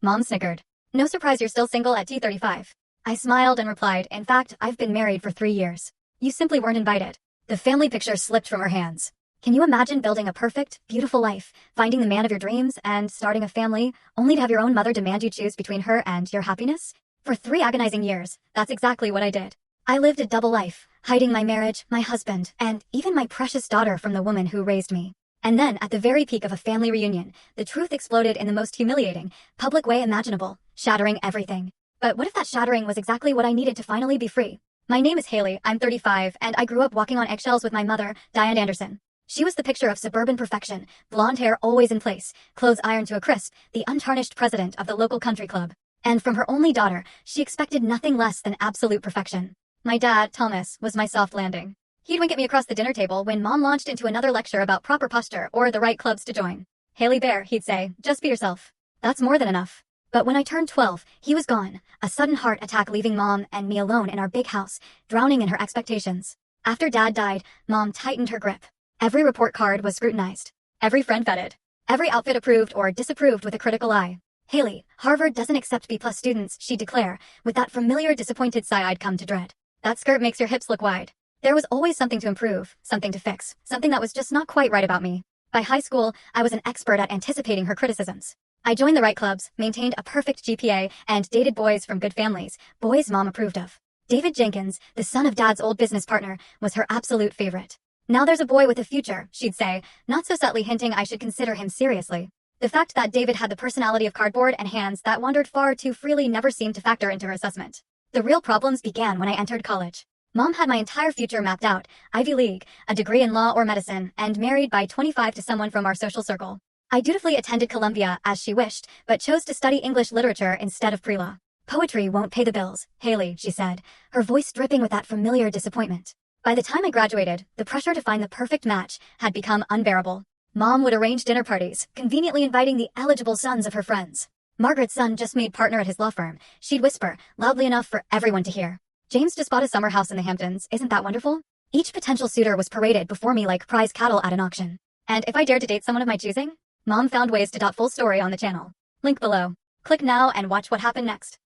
Mom snickered. No surprise you're still single at T35. I smiled and replied, in fact, I've been married for 3 years. You simply weren't invited. The family picture slipped from her hands. Can you imagine building a perfect, beautiful life, finding the man of your dreams, and starting a family, only to have your own mother demand you choose between her and your happiness? For 3 agonizing years, that's exactly what I did. I lived a double life, hiding my marriage, my husband, and even my precious daughter from the woman who raised me. And then, at the very peak of a family reunion, the truth exploded in the most humiliating, public way imaginable, shattering everything. But what if that shattering was exactly what I needed to finally be free? My name is Haley, I'm 35, and I grew up walking on eggshells with my mother, Diane Anderson. She was the picture of suburban perfection, blonde hair always in place, clothes ironed to a crisp, the untarnished president of the local country club. And from her only daughter, she expected nothing less than absolute perfection. My dad, Thomas, was my soft landing. He'd wink at me across the dinner table when Mom launched into another lecture about proper posture or the right clubs to join. Haley Bear, he'd say, just be yourself. That's more than enough. But when I turned 12, he was gone, a sudden heart attack leaving Mom and me alone in our big house, drowning in her expectations. After Dad died, Mom tightened her grip. Every report card was scrutinized. Every friend vetted. Every outfit approved or disapproved with a critical eye. Haley, Harvard doesn't accept B+ students, she'd declare, with that familiar disappointed sigh I'd come to dread. That skirt makes your hips look wide. There was always something to improve, something to fix, something that was just not quite right about me. By high school, I was an expert at anticipating her criticisms. I joined the right clubs, maintained a perfect GPA, and dated boys from good families, boys Mom approved of. David Jenkins, the son of Dad's old business partner, was her absolute favorite. Now there's a boy with a future, she'd say, not so subtly hinting I should consider him seriously. The fact that David had the personality of cardboard and hands that wandered far too freely never seemed to factor into her assessment. The real problems began when I entered college. Mom had my entire future mapped out, Ivy League, a degree in law or medicine, and married by 25 to someone from our social circle. I dutifully attended Columbia as she wished, but chose to study English literature instead of pre-law. Poetry won't pay the bills, Haley, she said, her voice dripping with that familiar disappointment. By the time I graduated, the pressure to find the perfect match had become unbearable. Mom would arrange dinner parties, conveniently inviting the eligible sons of her friends. Margaret's son just made partner at his law firm. She'd whisper, loudly enough for everyone to hear. James just bought a summer house in the Hamptons, isn't that wonderful? Each potential suitor was paraded before me like prize cattle at an auction. And if I dared to date someone of my choosing, Mom found ways to dot full story on the channel. Link below. Click now and watch what happened next.